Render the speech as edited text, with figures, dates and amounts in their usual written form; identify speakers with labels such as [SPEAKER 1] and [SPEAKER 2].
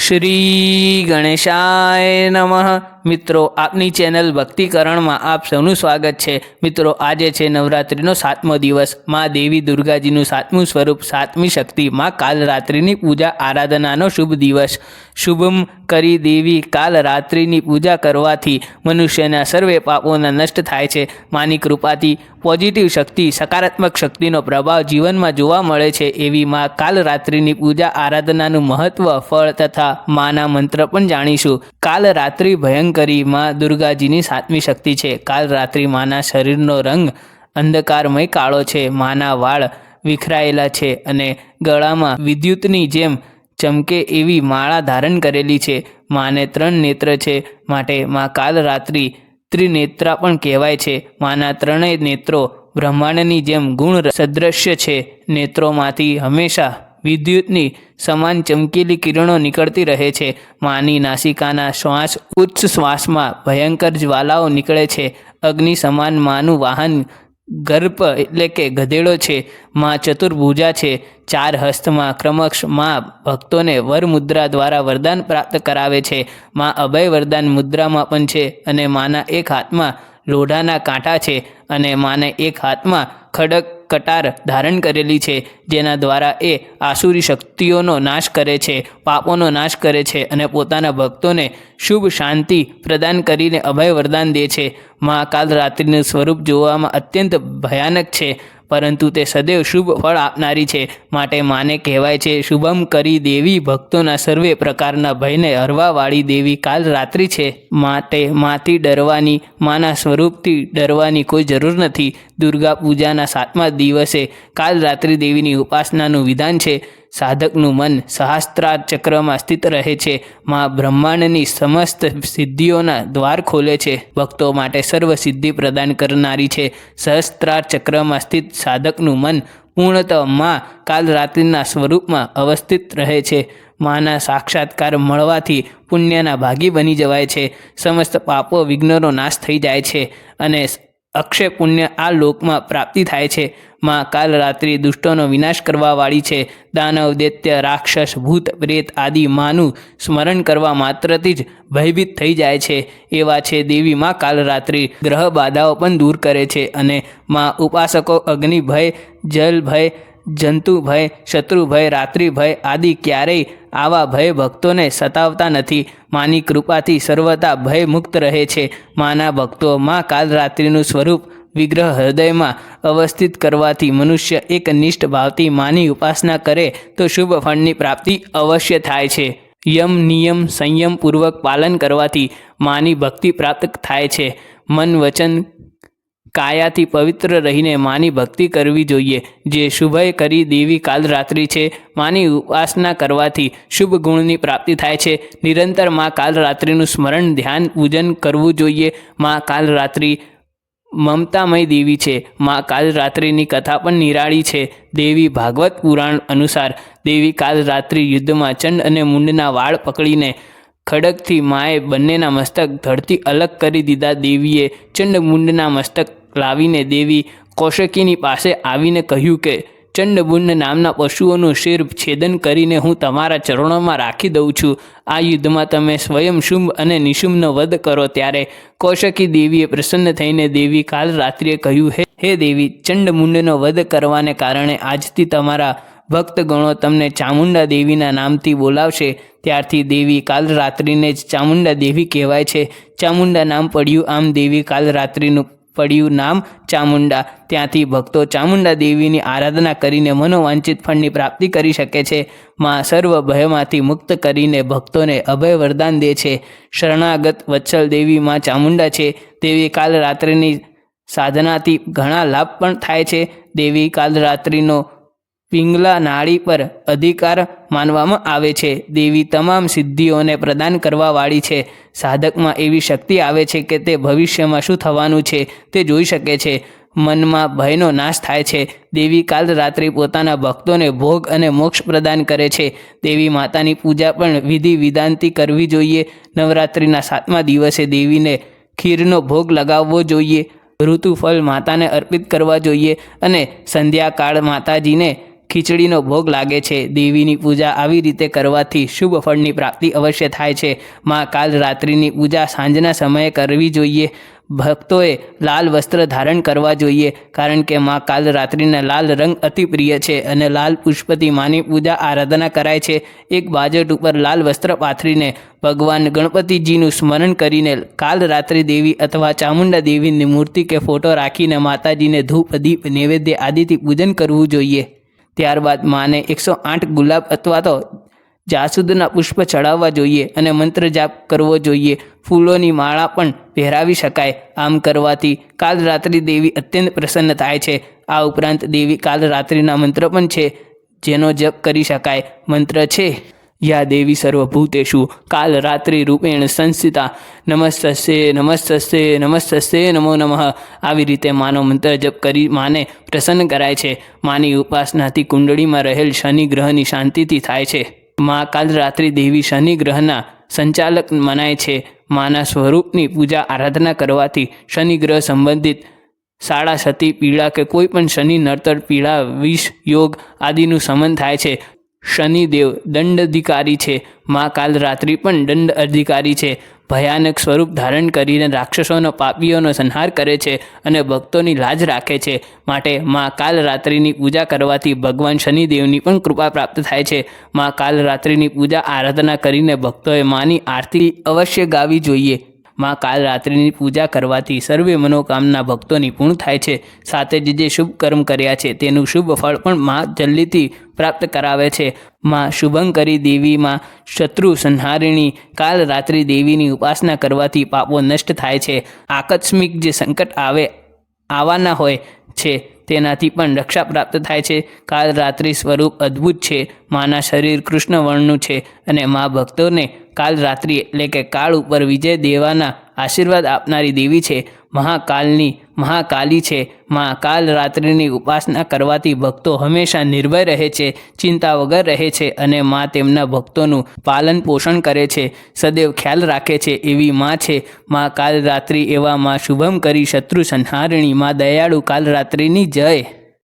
[SPEAKER 1] શ્રી ગણેશાય નમઃ। મિત્રો, આપની ચેનલ ભક્તિકરણમાં આપ સૌનું સ્વાગત છે। મિત્રો, આજે છે નવરાત્રિનો 7મો દિવસ। માં દેવી દુર્ગાજીનું 7મું સ્વરૂપ, 7મી શક્તિ માં કાલરાત્રિની પૂજા આરાધનાનો શુભ દિવસ। શુભમ કરી દેવી કાલરાત્રિની પૂજા કરવાથી મનુષ્યના સર્વે પાપોના નષ્ટ થાય છે। માની કૃપાથી પોઝિટિવ શક્તિ, સકારાત્મક શક્તિનો પ્રભાવ જીવનમાં જોવા મળે છે। એવી માં કાલરાત્રિની પૂજા આરાધનાનું મહત્વ, ફળ તથા માના મંત્ર પણ જાણીશું। કાલરાત્રિ ભયંકરી માં દુર્ગાજીની 7મી શક્તિ છે। કાલરાત્રિ માના શરીરનો રંગ અંધકારમય કાળો છે। માના વાળ વિખરાયેલા છે અને ગળામાં વિદ્યુતની જેમ ચમકે એવી માળા ધારણ કરેલી છે। માને 3 નેત્ર છે, માટે માં કાલરાત્રિ ત્રિનેત્રા પણ કહેવાય છે। માના 3 નેત્રો બ્રહ્માંડની જેમ ગુણ સદૃશ્ય છે। નેત્રોમાંથી હંમેશા વિદ્યુતની સમાન ચમકેલી કિરણો નીકળતી રહે છે। માની નાસિકાના શ્વાસ ઉચ્ચ શ્વાસમાં ભયંકર જ્વાલાઓ નીકળે છે। અગ્નિ સમાન માનું વાહન ગર્ભ એટલે કે ગધેડો છે। માં ચતુર્ભુજા છે। 4 હસ્તમાં ક્રમશ માં ભક્તોને વરમુદ્રા દ્વારા વરદાન પ્રાપ્ત કરાવે છે। માં અભય વરદાન મુદ્રામાં પણ છે અને માના એક હાથમાં લોઢાના કાંઠા છે અને માને એક હાથમાં ખડક કટાર ધારણ કરેલી છે, જેના દ્વારા એ આસુરી શક્તિઓનો નાશ કરે છે, પાપોનો નાશ કરે છે અને પોતાના ભક્તોને શુભ શાંતિ પ્રદાન કરીને અભય વરદાન દે છે। માં કાલરાત્રિનું સ્વરૂપ જોવામાં અત્યંત ભયાનક છે, પરંતુ તે સદૈવ શુભ ફળ આપનારી છે। માટે માને કહેવાય છે શુભમ કરી દેવી, ભક્તોના સર્વે પ્રકારના ભયને હરવાવાળી દેવી કાલરાત્રિ છે। માટે માથી ડરવાની, માના સ્વરૂપથી ડરવાની કોઈ જરૂર નથી। દુર્ગા પૂજાના 7મા દિવસે કાલરાત્રિ દેવીની ઉપાસનાનું વિધાન છે। સાધકનું મન સહસ્ત્રાર ચક્રમાં સ્થિત રહે છે। માં બ્રહ્માંડની સમસ્ત સિદ્ધિઓના દ્વાર ખોલે છે, ભક્તો માટે સર્વ સિદ્ધિ પ્રદાન કરનારી છે। સહસ્ત્રાર ચક્રમાં સ્થિત સાધકનું મન પૂર્ણતઃ માં કાલરાત્રિના સ્વરૂપમાં અવસ્થિત રહે છે। માના સાક્ષાત્કાર મળવાથી પુણ્યના ભાગી બની જવાય છે। સમસ્ત પાપો વિઘ્નોનો નાશ થઈ જાય છે અને અક્ષય પુણ્ય આ લોકમાં પ્રાપ્તિ થાય છે। માં કાલરાત્રિ દુષ્ટોનો વિનાશ કરવા વાળી છે। દાનવ, દૈત્ય, રાક્ષસ, ભૂત, પ્રેત આદિ માનું સ્મરણ કરવા માત્રથી જ ભયભીત થઈ જાય છે। એવા છે દેવી માં કાલરાત્રિ ગ્રહ બાધાઓ પણ દૂર કરે છે અને માં ઉપાસકો અગ્નિ ભય, જલ ભય, જંતુ ભય, શત્રુ ભય, રાત્રિ ભય આદિ ક્યારેય આવા ભય ભક્તોને સતાવતા નથી। માની કૃપાથી સર્વતા ભય મુક્ત રહે છે। માના ભક્તો માં કાલરાત્રિનું સ્વરૂપ વિગ્રહ હૃદયમાં અવસ્થિત કરવાથી મનુષ્ય એક નિષ્ઠ ભાવથી માની ઉપાસના કરે તો શુભ ફળની પ્રાપ્તિ અવશ્ય થાય છે। યમ નિયમ સંયમપૂર્વક પાલન કરવાથી માની ભક્તિ પ્રાપ્ત થાય છે। મન, વચન, કાયાથી પવિત્ર રહીને માની ભક્તિ કરવી જોઈએ। જે શુભય કરી દેવી કાલરાત્રિ છે, માની ઉપાસના કરવાથી શુભ ગુણની પ્રાપ્તિ થાય છે। નિરંતર માં કાલરાત્રિનું સ્મરણ, ધ્યાન, પૂજન કરવું જોઈએ। માં કાલરાત્રિ મમતામય દેવી છે। માં કાલરાત્રિની કથા પણ નિરાળી છે। દેવી ભાગવત પુરાણ અનુસાર દેવી કાલરાત્રિ યુદ્ધમાં ચંડ અને મુંડના વાળ પકડીને ખડગથી માએ બંનેના મસ્તક ધડથી અલગ કરી દીધા। દેવીએ ચંડમુંડના મસ્તક લાવીને દેવી કૌશકીની પાસે આવીને કહ્યું કે ચંડમુંડ નામના પશુઓનું શિર છેદન કરીને હું તમારા ચરણોમાં રાખી દઉં છું। આ યુદ્ધમાં તમે સ્વયં શુંભ અને નિશુંભનો વધ કરો। ત્યારે કૌશકી દેવીએ પ્રસન્ન થઈને દેવી કાલરાત્રિએ કહ્યું, હે દેવી, ચંડમુંડનો વધ કરવાને કારણે આજથી તમારા ભક્તગણો તમને ચામુંડા દેવીના નામથી બોલાવશે। ત્યારથી દેવી કાલરાત્રિને જ ચામુંડા દેવી કહેવાય છે। ચામુંડા નામ પડ્યું, આમ દેવી કાલરાત્રિનું પડ્યું નામ ચામુંડા। ત્યાંથી ભક્તો ચામુંડા દેવીની આરાધના કરીને મનોવાંછિત ફળની પ્રાપ્તિ કરી શકે છે। માં સર્વ ભયમાંથી મુક્ત કરીને ભક્તોને અભય વરદાન દે છે। શરણાગત વત્સલ દેવી માં ચામુંડા છે। દેવી કાલરાત્રિની સાધનાથી ઘણા લાભ પણ થાય છે। દેવી કાલરાત્રિનો પિંગલા નાડી પર અધિકાર માનવામાં આવે છે। દેવી તમામ સિદ્ધિઓને પ્રદાન કરવા વાળી છે। સાધકમાં એવી શક્તિ આવે છે કે તે ભવિષ્યમાં શું થવાનું છે તે જોઈ શકે છે। મનમાં ભયનો નાશ થાય છે। દેવી કાલરાત્રિ પોતાના ભક્તોને ભોગ અને મોક્ષ પ્રદાન કરે છે। દેવી માતાની પૂજા પણ વિધિ વિધાનથી કરવી જોઈએ। નવરાત્રિના 7મા દિવસે દેવીને ખીરનો ભોગ લગાવવો જોઈએ। ઋતુફળ માતાને અર્પિત કરવા જોઈએ અને સંધ્યાકાળ માતાજીને ખીચડીનો ભોગ લાગે છે. દેવીની પૂજા આવી રીતે કરવાથી શુભ ફળની પ્રાપ્તિ અવશ્ય થાય છે. માં કાલરાત્રિની પૂજા સાંજના સમયે કરવી જોઈએ. ભક્તોએ લાલ વસ્ત્ર ધારણ કરવા જોઈએ, કારણ કે માં કાલરાત્રિના લાલ રંગ અતિ પ્રિય છે અને લાલ પુષ્પથી માની પૂજા આરાધના કરાય છે. એક બાજટ ઉપર લાલ વસ્ત્ર પાથરીને ભગવાન ગણપતિજીનું સ્મરણ કરીને કાલરાત્રિ દેવી અથવા ચામુંડા દેવીની મૂર્તિ કે ફોટો રાખીને માતાજીને ધૂપ દીપ નૈવેદ્ય આદિથી પૂજન કરવું જોઈએ. ત્યારબાદ માને 108 ગુલાબ અથવા તો જાસૂદના પુષ્પ ચડાવવા જોઈએ અને મંત્ર જાપ કરવો જોઈએ. ફૂલોની માળા પણ પહેરાવી શકાય. આમ કરવાથી કાલરાત્રિ દેવી અત્યંત પ્રસન્ન થાય છે. આ ઉપરાંત દેવી કાલરાત્રિના મંત્ર પણ છે જેનો જપ કરી શકાય. મંત્ર છે, યા દેવી સર્વભૂતેષુ કાલરાત્રિ રૂપેણ સંસ્થિતા નમસ્તસ્યે નમસ્તસ્યે નમસ્તસ્યે નમો નમઃ. આવી રીતે માનો મંત્ર જપ કરી માને પ્રસન્ન કરાય છે. માની ઉપાસનાથી કુંડળીમાં રહેલ શનિ ગ્રહની શાંતિથી થાય છે. માં કાલરાત્રિ દેવી શનિ ગ્રહના સંચાલક મનાય છે. માના સ્વરૂપની પૂજા આરાધના કરવાથી શનિ ગ્રહ સંબંધિત સાડા સતી પીડા કે કોઈ પણ શનિ નડતર પીડા વિષ યોગ આદિનું શમન થાય છે. શનિદેવ દંડ અધિકારી છે. માં કાલરાત્રિ પણ દંડ અધિકારી છે. ભયાનક સ્વરૂપ ધારણ કરીને રાક્ષસોનો પાપીઓનો સંહાર કરે છે અને ભક્તોની લાજ રાખે છે. માટે માં કાલરાત્રિની પૂજા કરવાથી ભગવાન શનિદેવની પણ કૃપા પ્રાપ્ત થાય છે. માં કાલરાત્રિની પૂજા આરાધના કરીને ભક્તોએ માની આરતી અવશ્ય ગાવી જોઈએ. માં કાલરાત્રિની પૂજા કરવાથી સર્વે મનોકામના ભક્તોની પૂર્ણ થાય છે. સાથે જ જે શુભ કર્મ કર્યા છે તેનું શુભ ફળ પણ માં જલ્દીથી પ્રાપ્ત કરાવે છે. માં શુભંકરી દેવીમાં શત્રુ સંહારિણી કાલરાત્રિ દેવીની ઉપાસના કરવાથી પાપો નષ્ટ થાય છે. આકસ્મિક જે સંકટ આવવાના હોય છે તેનાથી પણ રક્ષા પ્રાપ્ત થાય છે. કાલરાત્રિ સ્વરૂપ અદ્ભુત છે. માના શરીર કૃષ્ણ વર્ણનું છે અને મા ભક્તોને કાલરાત્રિ એટલે કે કાળ ઉપર વિજય દેવાના આશીર્વાદ આપનારી દેવી છે. મહાકાલી છે. માં કાલરાત્રિની ઉપાસના કરવાથી ભક્તો હંમેશા નિર્ભય રહે છે, ચિંતા વગર રહે છે અને માં તેમના ભક્તોનું પાલન પોષણ કરે છે, સદૈવ ખ્યાલ રાખે છે એવી માં છે. માં કાલરાત્રિ એવા માં શુભમ કરી શત્રુ સંહારિણી માં દયાળુ કાલરાત્રિની જય.